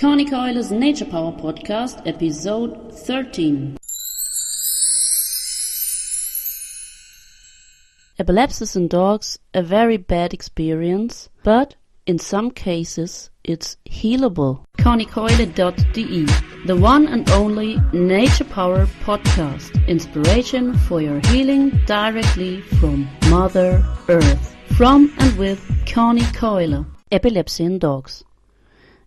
Connie Coyle's Nature Power Podcast, Episode 13. Epilepsy in dogs, a very bad experience, but in some cases it's healable. ConnieCoyle.de, the one and only Nature Power Podcast, inspiration for your healing directly from Mother Earth. From and with Connie Coyle. Epilepsy in dogs.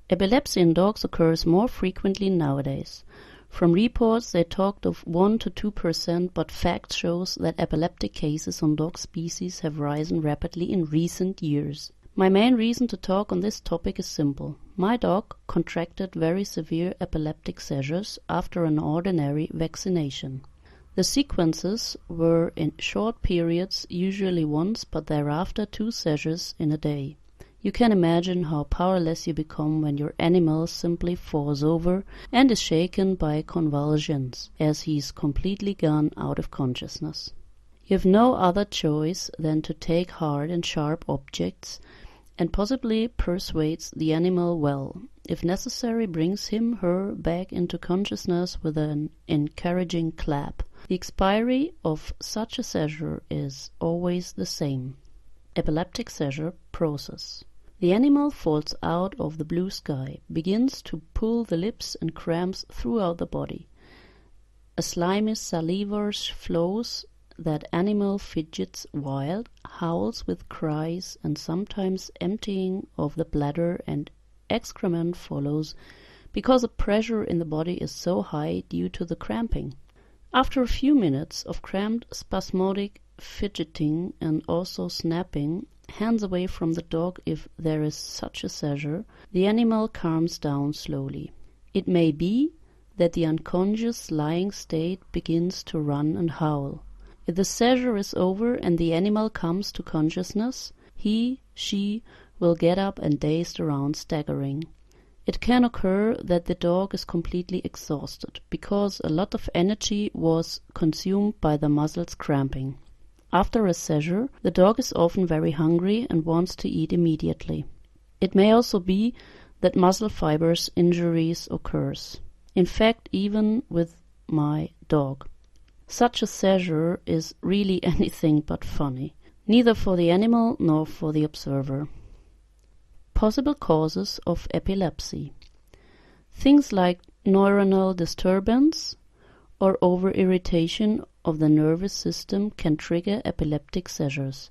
Epilepsy in dogs occurs more frequently nowadays. From reports they talked of 1 to 2%, but fact shows that epileptic cases on dog species have risen rapidly in recent years. My main reason to talk on this topic is simple. My dog contracted very severe epileptic seizures after an ordinary vaccination. The sequences were in short periods, usually once, but thereafter 2 seizures in a day. You can imagine how powerless you become when your animal simply falls over and is shaken by convulsions, as he is completely gone out of consciousness. You have no other choice than to take hard and sharp objects and possibly persuades the animal well, if necessary brings him/her back into consciousness with an encouraging clap. The expiry of such a seizure is always the same. Epileptic seizure process. The animal falls out of the blue sky, begins to pull the lips and cramps throughout the body. A slimy salivary flows, that animal fidgets wild, howls with cries, and sometimes emptying of the bladder and excrement follows, because the pressure in the body is so high due to the cramping. After a few minutes of cramped spasmodic fidgeting and also snapping, hands away from the dog if there is such a seizure, the animal calms down slowly. It may be that the unconscious lying state begins to run and howl. If the seizure is over and the animal comes to consciousness, she will get up and dazed around staggering. It can occur that the dog is completely exhausted, because a lot of energy was consumed by the muscles cramping. After a seizure, the dog is often very hungry and wants to eat immediately. It may also be that muscle fibers injuries occurs. In fact, even with my dog. Such a seizure is really anything but funny, neither for the animal nor for the observer. Possible causes of epilepsy. Things like neuronal disturbance or over-irritation of the nervous system can trigger epileptic seizures.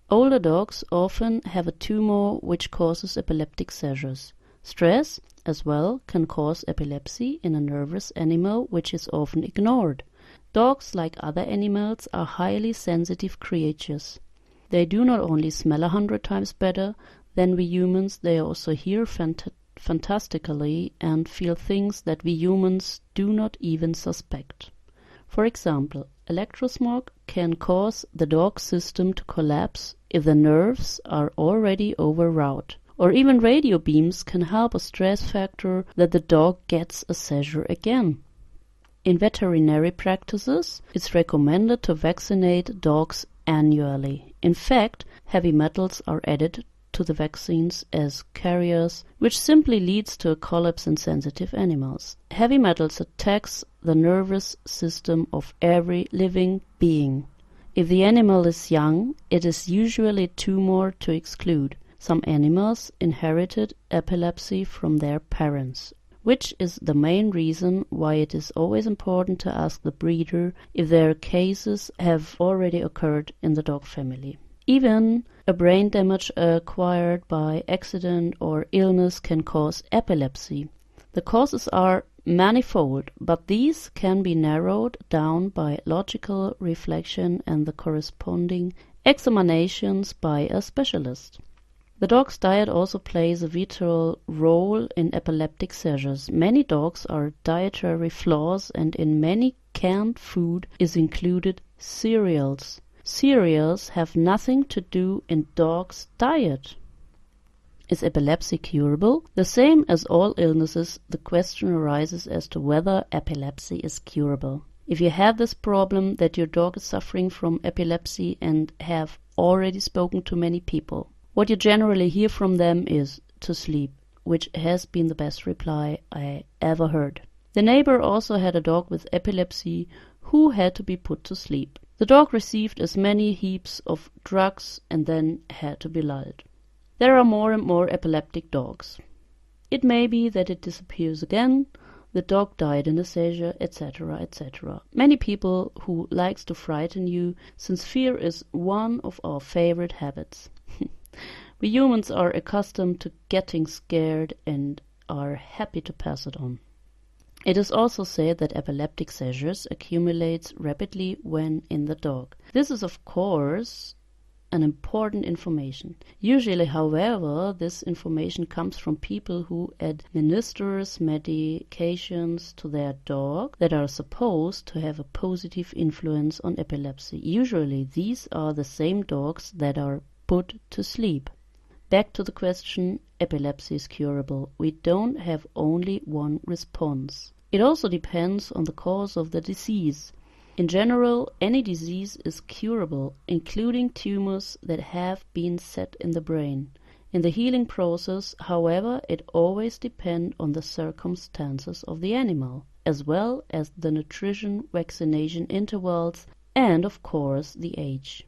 Older dogs often have a tumor which causes epileptic seizures. Stress, as well, can cause epilepsy in a nervous animal which is often ignored. Dogs, like other animals, are highly sensitive creatures. They do not only smell 100 times better than we humans, they also hear fantastically and feel things that we humans do not even suspect. For example, electrosmog can cause the dog system to collapse if the nerves are already overwrought. Or even radio beams can help a stress factor that the dog gets a seizure again. In veterinary practices, it's recommended to vaccinate dogs annually. In fact, heavy metals are added to the vaccines as carriers, which simply leads to a collapse in sensitive animals. Heavy metals attacks the nervous system of every living being. If the animal is young, it is usually a tumor to exclude. Some animals inherited epilepsy from their parents, which is the main reason why it is always important to ask the breeder if their cases have already occurred in the dog family. Even a brain damage acquired by accident or illness can cause epilepsy. The causes are manifold, but these can be narrowed down by logical reflection and the corresponding examinations by a specialist. The dog's diet also plays a vital role in epileptic seizures. Many dogs are dietary flaws, and in many canned food is included cereals. Cereals have nothing to do in dogs' diet. Is epilepsy curable? The same as all illnesses, the question arises as to whether epilepsy is curable. If you have this problem that your dog is suffering from epilepsy and have already spoken to many people, what you generally hear from them is to sleep. which has been the best reply I ever heard. The neighbor also had a dog with epilepsy who had to be put to sleep. The dog received as many heaps of drugs and then had to be lulled. There are more and more epileptic dogs. It may be that it disappears again, the dog died in a seizure, etc., etc. Many people who likes to frighten you, since fear is one of our favorite habits. We humans are accustomed to getting scared and are happy to pass it on. It is also said that epileptic seizures accumulates rapidly when in the dog. This is of course an important information. Usually, however, this information comes from people who administers medications to their dog that are supposed to have a positive influence on epilepsy. Usually, these are the same dogs that are put to sleep. Back to the question, epilepsy is curable. We don't have only one response. It also depends on the cause of the disease. In general, any disease is curable, including tumors that have been set in the brain. In the healing process, however, it always depends on the circumstances of the animal, as well as the nutrition, vaccination intervals, and of course the age.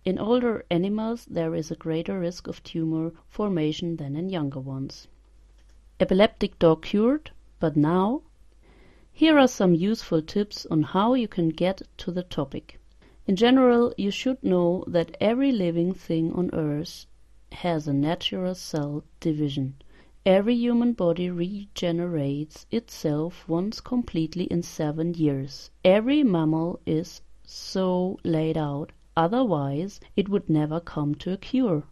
In older animals, there is a greater risk of tumor formation than in younger ones. Epileptic dog cured, but now? Here are some useful tips on how you can get to the topic. In general, you should know that every living thing on Earth has a natural cell division. Every human body regenerates itself once completely in 7 years. Every mammal is so laid out, otherwise it would never come to a cure.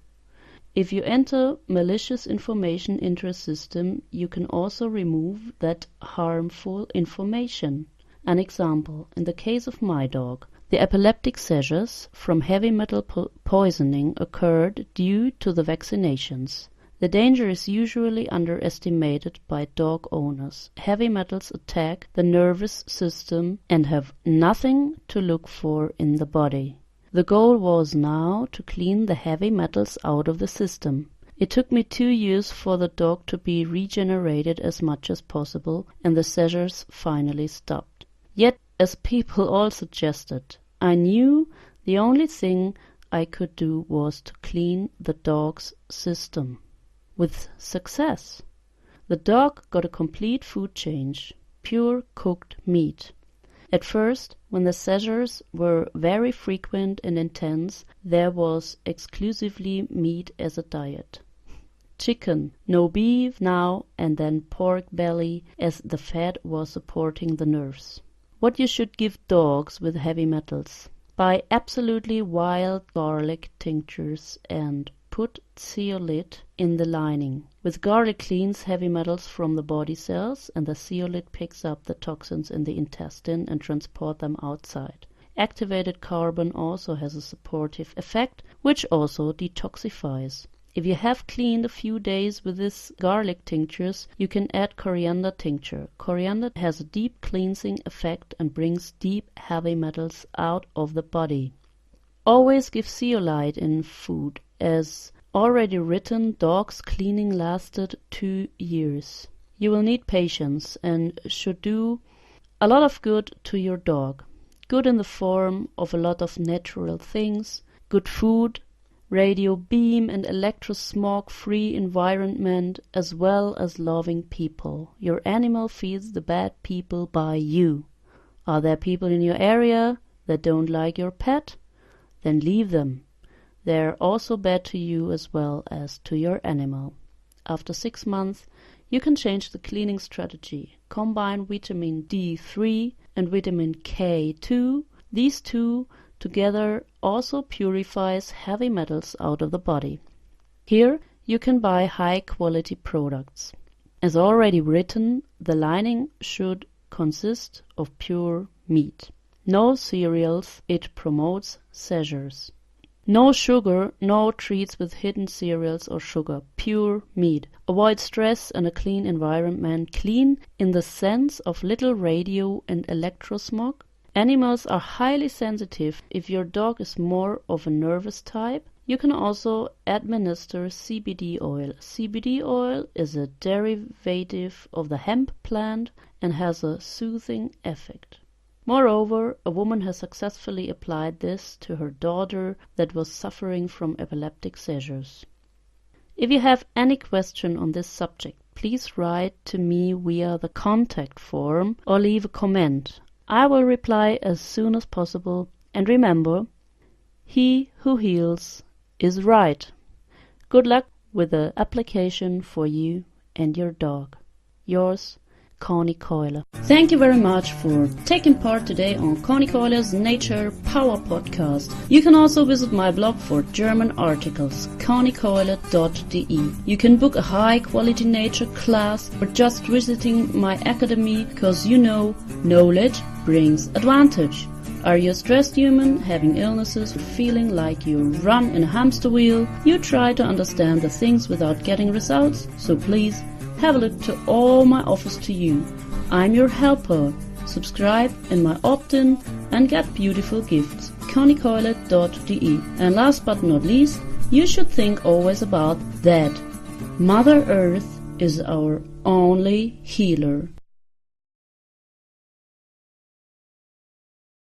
If you enter malicious information into a system, you can also remove that harmful information. An example, in the case of my dog, the epileptic seizures from heavy metal poisoning occurred due to the vaccinations. The danger is usually underestimated by dog owners. Heavy metals attack the nervous system and have nothing to look for in the body. The goal was now to clean the heavy metals out of the system. It took me 2 years for the dog to be regenerated as much as possible, and the seizures finally stopped. Yet, as people all suggested, I knew the only thing I could do was to clean the dog's system. With success. The dog got a complete food change, pure cooked meat. At first, when the seizures were very frequent and intense, there was exclusively meat as a diet. Chicken, no beef now, and then pork belly, as the fat was supporting the nerves. What you should give dogs with heavy metals? Buy absolutely wild garlic tinctures and put zeolite in the lining. With garlic cleans heavy metals from the body cells, and the zeolite picks up the toxins in the intestine and transport them outside. Activated carbon also has a supportive effect, which also detoxifies. If you have cleaned a few days with this garlic tinctures, you can add coriander tincture. Coriander has a deep cleansing effect and brings deep heavy metals out of the body. Always give zeolite in food. As already written, dogs cleaning lasted 2 years. You will need patience and should do a lot of good to your dog. Good in the form of a lot of natural things, good food, radio beam and electro-smog-free environment, as well as loving people. Your animal feeds the bad people by you. Are there people in your area that don't like your pet? Then leave them. They're also bad to you as well as to your animal. After 6 months, you can change the cleaning strategy. Combine vitamin D3 and vitamin K2. These two together also purifies heavy metals out of the body. Here you can buy high quality products. As already written, the lining should consist of pure meat. No cereals, it promotes seizures. No sugar, no treats with hidden cereals or sugar, pure meat. Avoid stress and a clean environment, clean in the sense of little radio and electrosmog. Animals are highly sensitive. If your dog is more of a nervous type, You can also administer CBD oil. CBD oil is a derivative of the hemp plant and has a soothing effect. Moreover, a woman has successfully applied this to her daughter that was suffering from epileptic seizures. If you have any question on this subject, please write to me via the contact form or leave a comment. I will reply as soon as possible. And remember, he who heals is right. Good luck with the application for you and your dog. Yours, Connie Coyle. Thank you very much for taking part today on Connie Coyle's Nature Power Podcast. You can also visit my blog for German articles, conniecoyle.de. You can book a high-quality nature class or just visiting my academy, because you know, knowledge brings advantage. Are you a stressed human, having illnesses, or feeling like you run in a hamster wheel? You try to understand the things without getting results? So please, have a look to all my offers to you. I'm your helper. Subscribe in my opt-in and get beautiful gifts. conniecoyle.de. And last but not least, you should think always about that. Mother Earth is our only healer.